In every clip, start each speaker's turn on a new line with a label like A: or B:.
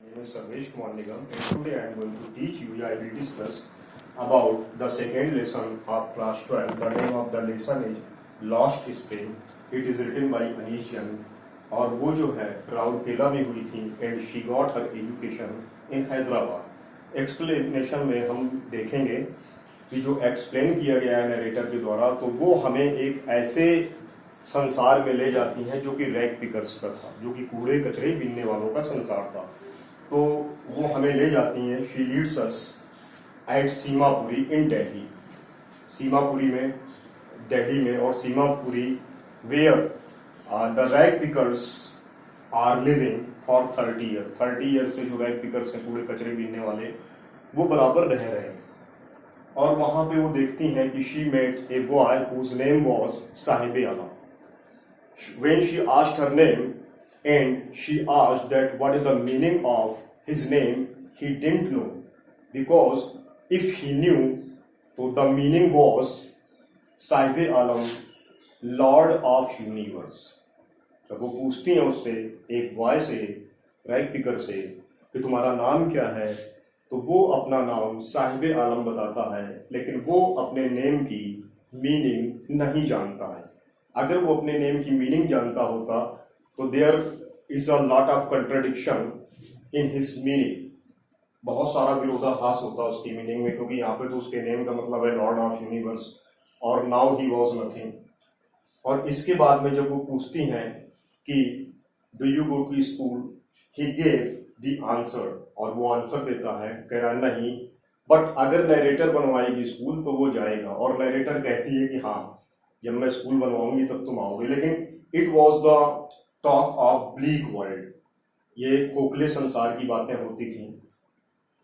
A: My name is Sarvesh Kumar Nigam, and today I am going to teach you, I will discuss about the second lesson of class 12. The name of the lesson is Lost Spring. It is written by Anish Young. और वो जो है राउरकेला में हुई थी and she got her education in Hyderabad. Explanation में हम देखेंगे कि जो एक्सप्लेन किया गया है नरेटर के द्वारा, तो वो हमें एक ऐसे संसार में ले जाती हैं जो कि रैग पिकर्स का था, जो कि कूड़े कचरे बीनने वालों का संसार था। तो वो हमें ले जाती हैं, she leads us at Seemapuri in Delhi. Seemapuri में, दिल्ली में, और Seemapuri where the rag pickers are living for 30 year. 30 year से जो रैग पिकर्स हैं, कूड़े कचरे बीनने वाले, वो बराबर रह रहे हैं। और वहां पे वो देखती हैं कि she met a boy whose name was Sahib Alam. When she asked her name and she asked that what is the meaning of his name, he didn't know, because if he knew, so the meaning was Sahib Alam, Lord of Universe. जब वो पूछती हैं उससे, एक boy से, rag picker से, कि तुम्हारा नाम क्या है, तो वो अपना नाम साहिब आलम बताता है, लेकिन वो अपने नेम की मीनिंग नहीं जानता है। अगर वो अपने नेम की मीनिंग जानता होता तो there is a lot of contradiction in his meaning. बहुत सारा विरोधाभास होता उसकी मीनिंग में, क्योंकि यहाँ पे तो उसके नेम का मतलब है लॉर्ड ऑफ यूनिवर्स, और नाउ ही वॉज नथिंग। और इसके बाद में जब वो पूछती हैं कि do you go to school, he gave the answer, और वो आंसर देता है, कह रहा नहीं, बट अगर नरेटर बनवाएगी स्कूल तो वो जाएगा। और नरेटर कहती है कि हाँ, जब मैं स्कूल बनवाऊंगी तब तुम आओगे। लेकिन it was the talk of bleak world, ये खोखले संसार की बातें होती थी।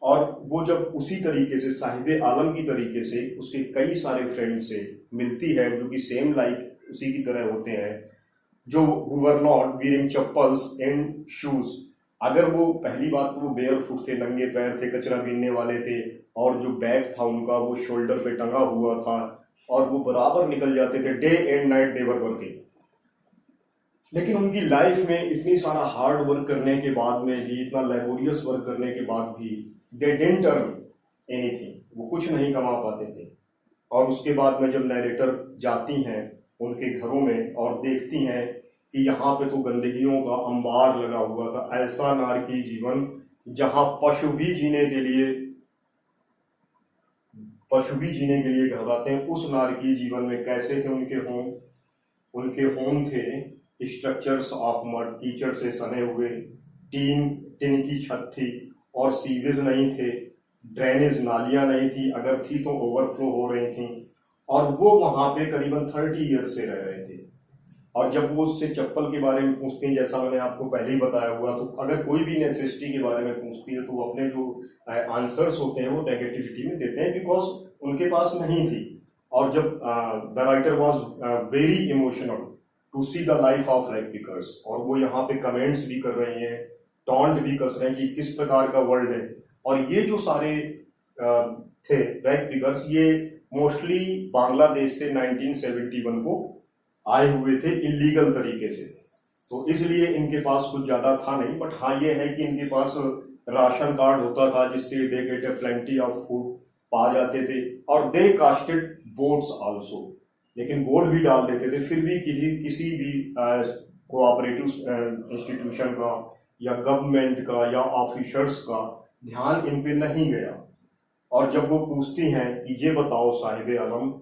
A: और वो जब उसी तरीके से साहिब आलम की तरीके से उसके कई सारे फ्रेंड से मिलती है, जो कि सेम लाइक उसी की तरह होते हैं, जो who were not wearing chappals and shoes. अगर वो पहली बात वो बेयर फुट थे, नंगे पैर थे, कचरा बीनने वाले थे, और जो बैग था उनका वो शोल्डर पे टंगा हुआ था, और वो बराबर निकल जाते थे, day and night they were working. लेकिन उनकी लाइफ में इतनी सारा हार्ड वर्क करने के बाद में भी, इतना लेबोरियस वर्क करने के बाद भी, दे डिडंट अर्न एनीथिंग, वो कुछ नहीं कमा पाते थे। और उसके बाद में जब नरेटर जाती हैं उनके घरों में और देखती हैं कि यहाँ पे तो गंदगियों का अंबार लगा हुआ था, ऐसा नारकी जीवन जहाँ पशु भी जीने के लिए घबराते हैं। उस नारकी जीवन में कैसे थे उनके होम थे स्ट्रक्चर्स ऑफ मड, कीचड़ से सने हुए, टिन की छत थी, और सीवेज नहीं थे, ड्रेनेज नालियां नहीं थी, अगर थी तो ओवरफ्लो हो रही थी। और वो वहां पे करीबन 30 ईयर से रह रहे थे। और जब वो उससे चप्पल के बारे में पूछती हैं, जैसा मैंने आपको पहले ही बताया हुआ, तो अगर कोई भी नेसेसिटी के बारे में पूछती है तो वो अपने जो आंसर्स होते हैं वो नेगेटिविटी में देते हैं, बिकॉज उनके पास नहीं थी। और जब the writer was very emotional to see the life of rag pickers, और वो यहाँ पे कमेंट्स भी कर रही हैं, टॉन्ट भी कस रहे हैं कि किस प्रकार का वर्ल्ड है। और ये जो सारे थे रैग पिकर्स, ये मोस्टली बांग्लादेश से 1971 को आए हुए थे इलीगल तरीके से, तो इसलिए इनके पास कुछ ज्यादा था नहीं। बट हाँ, ये है कि इनके पास राशन कार्ड होता था, जिससे they get A plenty of food पा जाते थे। और दे कास्टेड वोट्स आल्सो, लेकिन वोट भी डाल देते थे। फिर भी किसी भी कोऑपरेटिव इंस्टीट्यूशन का या गवर्नमेंट का या ऑफिसर्स का ध्यान इन पे नहीं गया। और जब वो पूछती हैं कि ये बताओ साहिब आलम,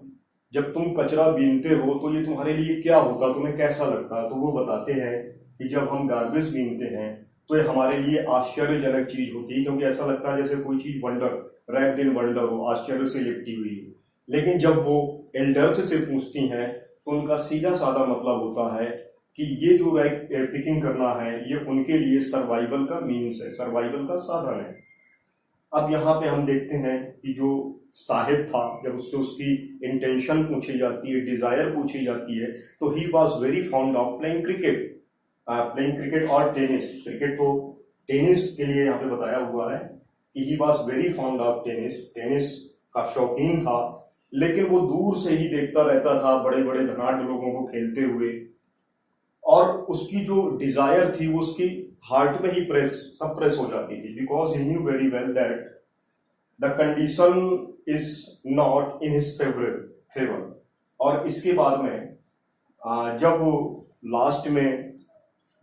A: जब तुम कचरा बीनते हो तो ये तुम्हारे लिए क्या होता, तुम्हें कैसा लगता? तो वो बताते हैं कि जब हम गार्बेज बीनते हैं तो ये हमारे लिए आश्चर्यजनक चीज होती है, क्योंकि ऐसा लगता है जैसे कोई चीज वंडर, रैप्ड इन वंडर हो, आश्चर्य से लिपटी हुई है। लेकिन जब वो एल्डर्स से पूछती हैं तो उनका सीधा साधा मतलब होता है कि ये जो रैग पिकिंग करना है, ये उनके लिए सर्वाइवल का मीन्स है, सर्वाइवल का साधन है। अब यहाँ पे हम देखते हैं कि जो साहिब था, जब उससे उसकी इंटेंशन पूछी जाती है, डिजायर पूछी जाती है, तो he was very found of playing cricket और टेनिस। क्रिकेट तो टेनिस के लिए यहाँ पे बताया हुआ है कि he was very found of tennis का शौकीन था। लेकिन वो दूर से ही देखता रहता था बड़े बड़े धनाढ़ लोगों को खेलते हुए, और उसकी जो डिजायर थी वो उसकी हार्ट में ही प्रेस हो जाती थी, because he new very well that the condition is not in his favour. और इसके बाद में जब लास्ट में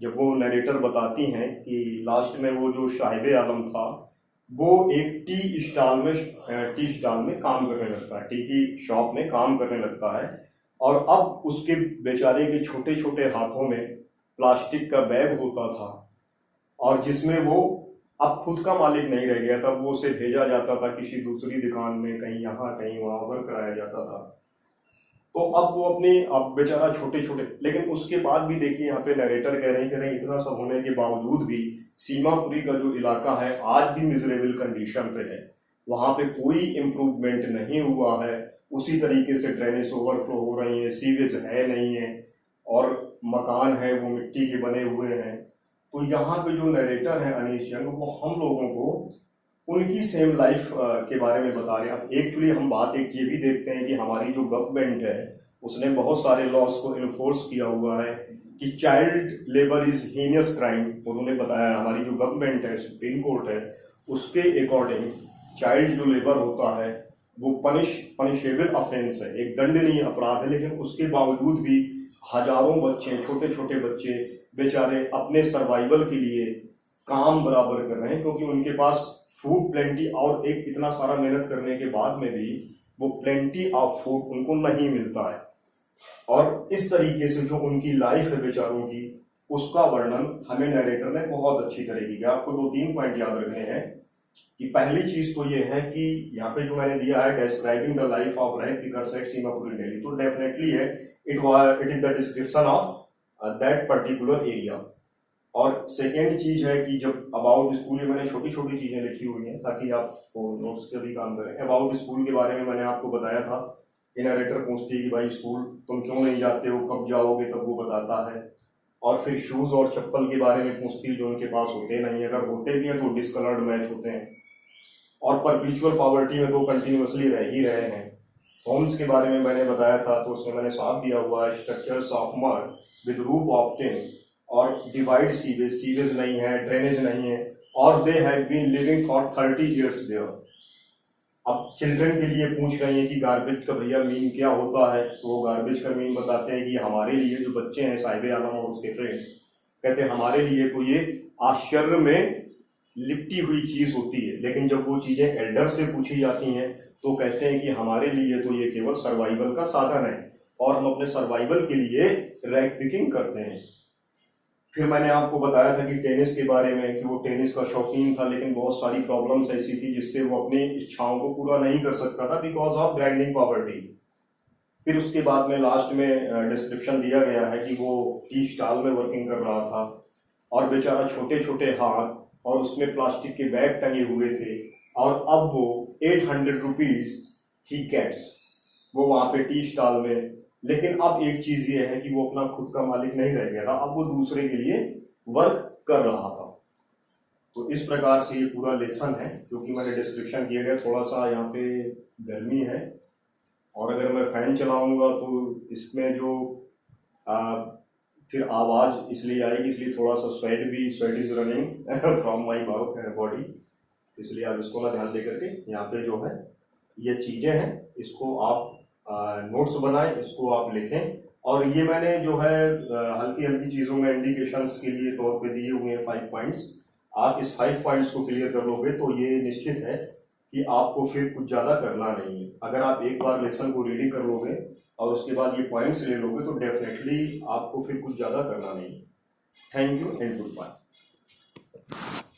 A: जब वो नरेटर बताती हैं कि लास्ट में वो जो साहिब आलम था वो एक टी स्टॉल में काम करने लगता है, टी की शॉप में काम करने लगता है। और अब उसके बेचारे के छोटे छोटे हाथों में प्लास्टिक का बैग होता था, और जिसमें वो अब खुद का मालिक नहीं रह गया था, वो उसे भेजा जाता था किसी दूसरी दुकान में, कहीं यहाँ कहीं वहाँ वर्क कराया जाता था। तो अब वो अपने अब बेचारा छोटे छोटे, लेकिन उसके बाद भी देखिए यहाँ पे नरेटर कह रहे हैं इतना सब होने के बावजूद भी सीमापुरी का जो इलाका है आज भी मिजरेबल कंडीशन पे है, वहां पे कोई इम्प्रूवमेंट नहीं हुआ है। उसी तरीके से ड्रेनेज ओवरफ्लो हो रही है, सीवेज है नहीं है, और मकान है वो मिट्टी के बने हुए हैं। तो यहाँ पे जो नरेटर है अनीश जंग, वो हम लोगों को उनकी सेम लाइफ के बारे में बता रहे हैं। अब एक्चुअली हम बात एक ये भी देखते हैं कि हमारी जो गवर्नमेंट है उसने बहुत सारे लॉज को इन्फोर्स किया हुआ है कि child labour is heinous crime. उन्होंने बताया, हमारी जो गवर्नमेंट है, सुप्रीम कोर्ट है, उसके अकॉर्डिंग चाइल्ड जो लेबर होता है वो पनिशेबल ऑफेंस है, एक दंडनीय अपराध है। लेकिन उसके बावजूद भी हजारों बच्चे, छोटे छोटे बच्चे बेचारे अपने सर्वाइवल के लिए काम बराबर कर रहे हैं, क्योंकि उनके पास फूड प्लेंटी, और एक इतना सारा मेहनत करने के बाद में भी वो प्लेंटी ऑफ फूड उनको नहीं मिलता है। और इस तरीके से जो उनकी लाइफ है बेचारों की, उसका वर्णन हमें नरेटर ने बहुत अच्छी तरीके किया। आपको 2-3 पॉइंट याद रखने हैं कि पहली चीज तो ये है कि यहाँ पे जो मैंने दिया है describing the life of rag pickers at Seemapur Delhi, तो डेफिनेटली है it is the description of that particular area. और सेकेंड चीज है कि जब अबाउट स्कूल, मैंने छोटी छोटी चीजें लिखी हुई हैं ताकि आप नोट्स के भी काम करें। अबाउट स्कूल के बारे में मैंने आपको बताया था कि नरेटर पूछती है कि भाई स्कूल तुम क्यों नहीं जाते हो, कब जाओगे, तब वो बताता है। और फिर शूज और चप्पल के बारे में पूछती है जो उनके पास होते नहीं, अगर होते भी हैं तो डिसकलर्ड मैच होते हैं। और परपिचुअल पॉवर्टी में तो कंटिन्यूसली रह ही रहे हैं। होम्स के बारे में मैंने बताया था, तो उसमें मैंने साफ दिया हुआ है structures of mud with roof of tin और डिवाइड सीवेज नहीं है, ड्रेनेज नहीं है, और they have been living for 30 years there. अब चिल्ड्रन के लिए पूछ रहे हैं कि गार्बेज का भैया मीन क्या होता है, तो वो गार्बेज का मीन बताते हैं कि हमारे लिए जो बच्चे हैं साहिब आलम और उसके फ्रेंड्स, कहते हैं हमारे लिए तो ये आश्चर्य में लिपटी हुई चीज होती है। लेकिन जब वो चीजें एल्डर से पूछी जाती हैं तो कहते हैं कि हमारे लिए तो ये केवल सर्वाइवल का साधन है, और हम अपने सर्वाइवल के लिए रैंक पिकिंग करते हैं। फिर मैंने आपको बताया था कि टेनिस के बारे में कि वो टेनिस का शौकीन था, लेकिन बहुत सारी प्रॉब्लम्स ऐसी थी जिससे वो अपनी इच्छाओं को पूरा नहीं कर सकता था बिकॉज ऑफ ग्राइंडिंग पॉवर्टी। फिर उसके बाद में लास्ट में डिस्क्रिप्शन दिया गया है कि वो टी स्टॉल में वर्किंग कर रहा था, और बेचारा छोटे छोटे हाथ, और उसमें प्लास्टिक के बैग टंगे हुए थे, और अब वो 800 रुपीज ही गेट्स वो वहां पे टी स्टॉल में। लेकिन अब एक चीज ये है कि वो अपना खुद का मालिक नहीं रह गया था, अब वो दूसरे के लिए वर्क कर रहा था। तो इस प्रकार से ये पूरा लेसन है जो कि मैंने डिस्क्रिप्शन किया गया। थोड़ा सा यहाँ पे गर्मी है, और अगर मैं फैन चलाऊंगा तो इसमें जो फिर आवाज इसलिए आएगी, इसलिए थोड़ा सा sweat is running from my body, इसलिए आप इसको ना ध्यान दे करके यहाँ पे जो है ये चीजें हैं इसको आप नोट्स बनाएं, इसको आप लिखें। और ये मैंने जो है हल्की हल्की चीजों में इंडिकेशंस के लिए तौर पे दिए हुए हैं 5 पॉइंट्स। आप इस 5 पॉइंट्स को क्लियर कर लोगे तो ये निश्चित है कि आपको फिर कुछ ज्यादा करना नहीं है। अगर आप एक बार लेसन को रेडी कर लोगे और उसके बाद ये पॉइंट्स ले लोगे तो डेफिनेटली आपको फिर कुछ ज्यादा करना नहीं है। Thank you and good bye.